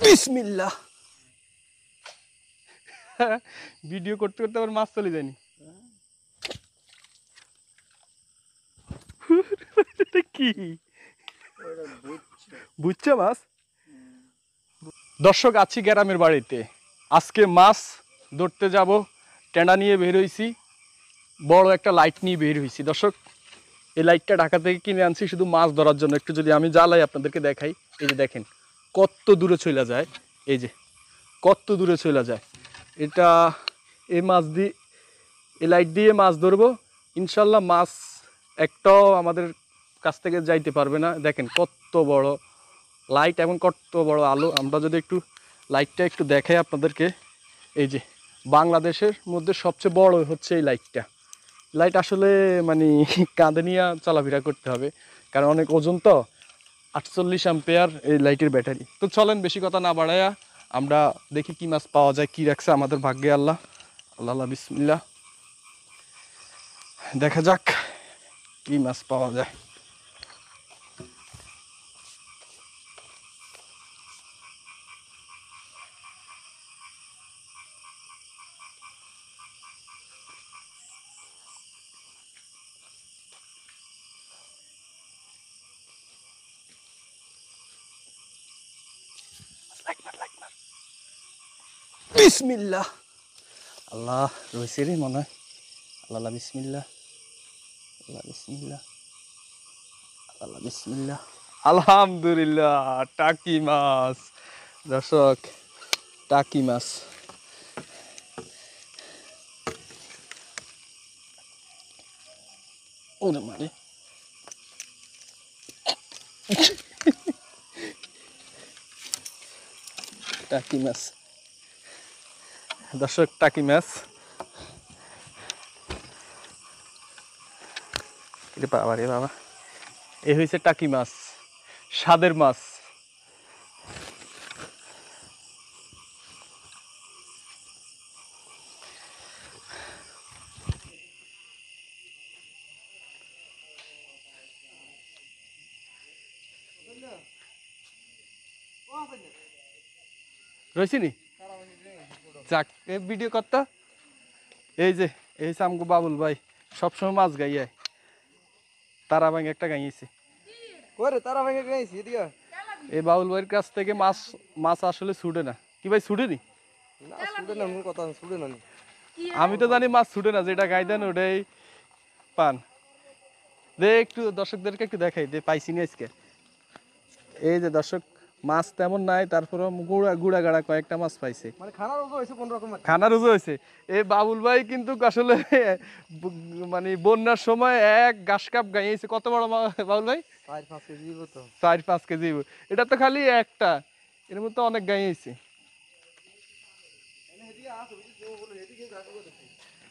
বিসমিল্লাহ। ভিডিও করতে করতে আবার মাছ চলে যায়নি। কি বুঝছে মাছ? দর্শক, আছি গ্রামের বাড়িতে। আজকে মাছ ধরতে যাব, টেন্ডা নিয়ে বের হয়েছি, বড় একটা লাইট নিয়ে বের হয়েছি। দর্শক, এই লাইটটা ঢাকা থেকে কিনে আনছি শুধু মাছ ধরার জন্য। একটু যদি আমি জ্বালাই আপনাদেরকে দেখাই, এই যে দেখেন কত দূরে চলে যায়, এই যে কত দূরে চলে যায়। এটা এই মাছ দিয়ে, এই লাইট দিয়ে মাছ ধরবো ইনশাল্লাহ। মাছ একটাও আমাদের কাছ থেকে যাইতে পারবে না। দেখেন কত বড় লাইট এবং কত বড় আলো। আমরা যদি একটু লাইটটা একটু দেখাই আপনাদেরকে, এই যে বাংলাদেশের মধ্যে সবচেয়ে বড় হচ্ছে এই লাইটটা। লাইট আসলে মানে কাঁধে নিয়ে চলাফেরা করতে হবে, কারণ অনেক ওজন তো। 48 অ্যাম্পিয়ার এই লাইটের ব্যাটারি। তো চলেন বেশি কথা না বাড়াইয়া আমরা দেখি কি মাছ পাওয়া যায়, কি রাখছে আমাদের ভাগ্যে আল্লাহ। আল্লাহ বিসমিল্লাহ, দেখা যাক কি মাছ পাওয়া যায়। বিসমিল্লাহ, আল্লাহ রয়েছে রে মনে হয়। আল্লাহ বিসমিল্লাহ, আল্লাহ বিসমিল্লাহ, আল্লাহ বিসমিল্লাহ। আলহামদুলিল্লাহ, টাকি মাছ। দর্শক, টাকি মাছ। ওরে মারে, টাকি মাছ। দর্শক, টাকি মাছ। এটা বাবা রে বাবা, এ হয়েছে টাকি মাছ, স্বাদের মাছ। রয়েছি নি যাক, এই ভিডিও করতে। এই যে এই আমগো বাবুল ভাই সবসময় মাছ গাইয়ায়, তারা ভাঙে একটা গাইয়েছে। এই বাবুল ভাইয়ের কাছ থেকে মাছ মাছ আসলে ছুটে না। কি ভাই ছুটে নি? আমি তো জানি মাছ ছুটে না, যেটা গাই দেন ওটাই পান। দে একটু দর্শকদেরকে একটু দেখাই দে, পাইছি নি আজকে। এই যে দর্শক, মাছ তেমন নাই, তারপরে গুড়া গাড়া কয়েকটা মাছ পাইছে, খানার উজু হয়েছে। এই বাবুল ভাই কিন্তু আসলে মানে বন্যার সময় এক ঘাস কাপ গাইছে। কত বড় বাবুল ভাই? 4-5 কেজি। এটা তো খালি একটা, এর মধ্যে অনেক গাইছে।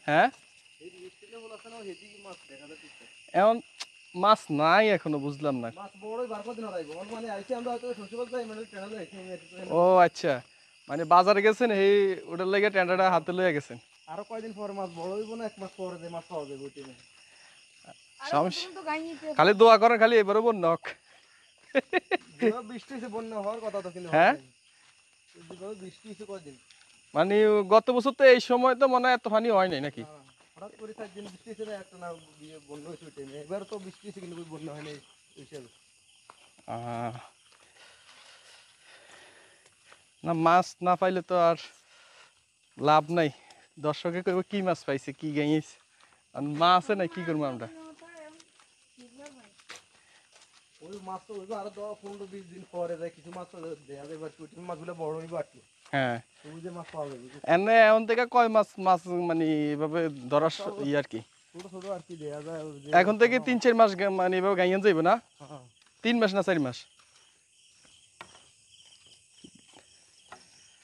হ্যাঁ, এখন মাছ নাই এখনো, বুঝলাম না। ও আচ্ছা, মানে বাজারে গেছেন এই ওটার লেগে টেন্ডারটা হাতে লয়ে গেছেন। আরো কয়দিন পরে মাছ বড় হইব না, 1 মাস পরে যে মাছ পাওয়া যাবে ওইটা খালি দোয়া করেন, খালি এবারও বন্যা হোক। বৃষ্টি হয়েছে, বন্যা হওয়ার কথা তো, কিন্তু হ্যাঁ, বৃষ্টি হয়েছে কয়দিন। মানে গত বছর তো এই সময় তো মনে হয় এত পানি হয় নাই নাকি? হঠাৎ করে 4 দিন বৃষ্টি হয়েছে, একটা না বন্যা হয়েছে ওই টাইমে। এবার তো বৃষ্টি হয়েছে কিন্তু বন্যা হয় নাই হিসাবে। না, মাছ না পাইলে তো আর লাভ নাই। দর্শকে কইব কি মাছ পাইছে, কি গাইছে, মাছ আছে না, কি করবো আমরা? ওই মাছ তো হইব আরো 10-15-20 দিন পরে যায়, কিছু মাছ দেয়া যায়, ওই মাছগুলো বড় হইব আর কি। হ্যাঁ, ওই যে মাছ পাওয়া যাবে এনে এখন থেকে কয় মাছ মাছ মানে এভাবে ধরার আর কি, ছোট ছোট আর কি দেয়া যায়। এখন থেকে 3-4 মাস মানে এভাবে গাইয়ান যাইব না? 3 মাস না 4 মাস?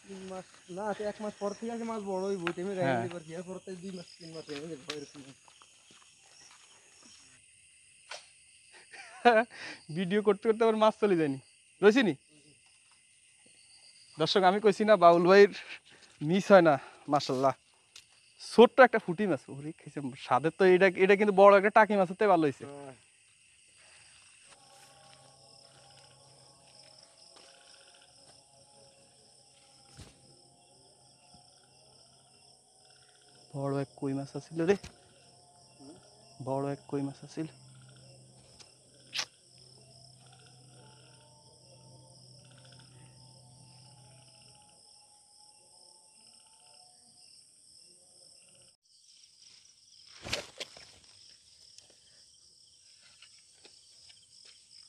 3 মাস না, 1 মাস পর থেকে মাছ বড় হইব, ওই টাইমে গাইয়া দিবার কি, এরপর 2 মাস 3 মাস হয়ে যাবে এরকম। ভিডিও করতে করতে আবার মাছ চলে যায়নি, রয়েছি নি? দর্শক, আমি কইছি না বাউল ভাইয়ের মিস হয় না। মাশাল্লাহ, ছোট্ট একটা ফুটি মাছ, ওরে খাইছে স্বাদের তো। এটা এটা কিন্তু বড় একটা টাকি মাছের থেকে ভালো হয়েছে। বড় এক কই মাছ আছিল রে, বড় এক কই মাছ আছিল।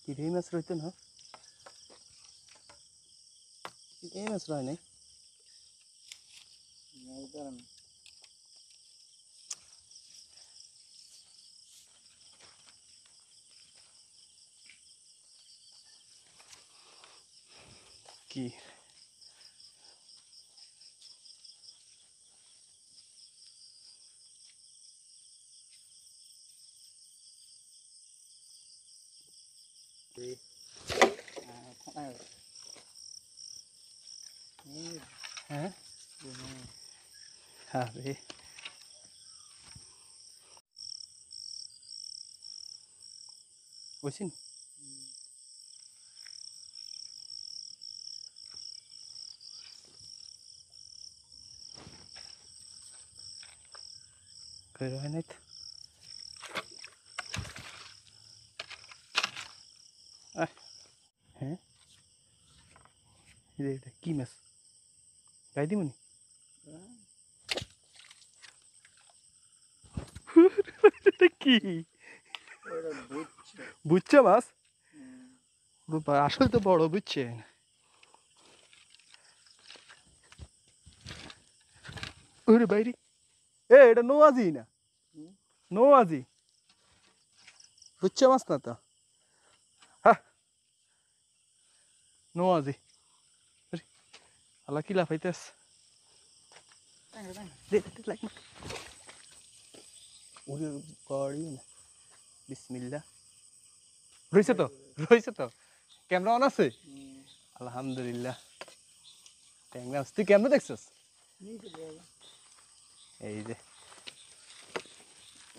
কি রে, এই মাছ রইতো না? এই মাছ রয় নাই। কি হ্যাঁ, আরে বুঝছেন, কই রয় নাই তো। হ্যাঁ, এটা কি মাছ? গাই দিমনি? এটা কি? বুঝছে মাছ? আসলে তো বড়, বুঝছেন? ওরে বাইরে, এটা নোয়াজি না, নোয়াজি বুঝছে মাছ না তো। হ্যাঁ, নোয়াজি। আল্লাহ কি লাফাইতেস, ওরে বাড়ি না। বিসমিল্লাহ। রয়েছে তো, রয়েছে তো। ক্যামেরা অন আছে? আলহামদুলিল্লাহ। ট্যাংরা মাছ তুই কেমনে দেখছিস? এই যে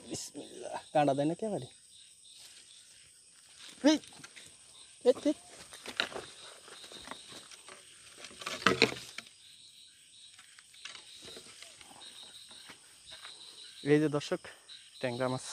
বিসমিল্লাহ, কাঁটা দেয় না কেবারে। এই যে দর্শক, ট্যাংরা মাছ।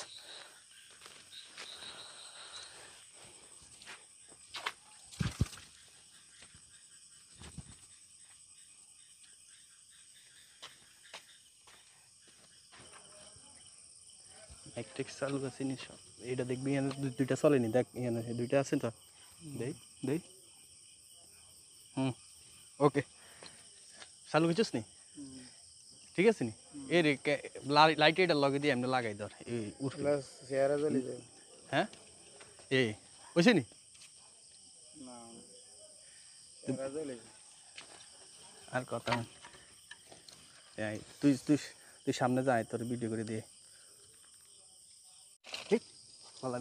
ইলেকট্রিক চালু আছে নি সব? এইটা দেখবি এখানে দুইটা চলেনি, দেখ এখানে দুইটা আছে তো। দেই দেই, ওকে চালু হইছিস নি? ঠিক আছে নি? এই রে লাইট এটা লগে দিয়ে এমনি লাগাই ধর, এই উঠবে। হ্যাঁ, এই বুঝছি নি? আর কথা না। তুই তুই তুই সামনে যা, তোর ভিডিও করে দিয়ে। ঠিক বলা,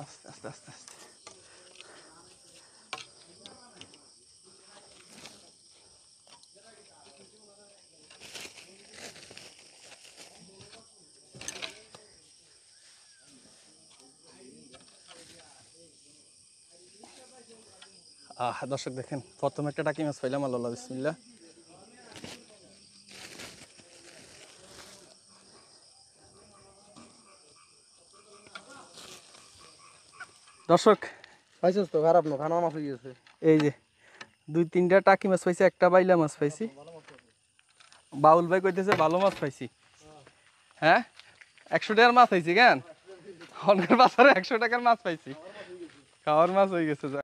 আস্তে আস্তে আস্তে আস্তে। দর্শক দেখেন, প্রথম একটা টাকি মাছ পাইলাম, আল্লাহ বিসমিল্লাহ। দর্শক পাইছিস তো, খারাপ না, খানা মাছ হয়ে গেছে। এই যে দুই তিনটা টাকি মাছ পাইছি, একটা বাইলা মাছ পাইছি। বাউল ভাই কইতেছে ভালো মাছ পাইছি। হ্যাঁ, 100 টাকার মাছ পাইছি কেন? অনেকের বাজারে 100 টাকার মাছ পাইছি, খাওয়ার মাছ হয়ে গেছে।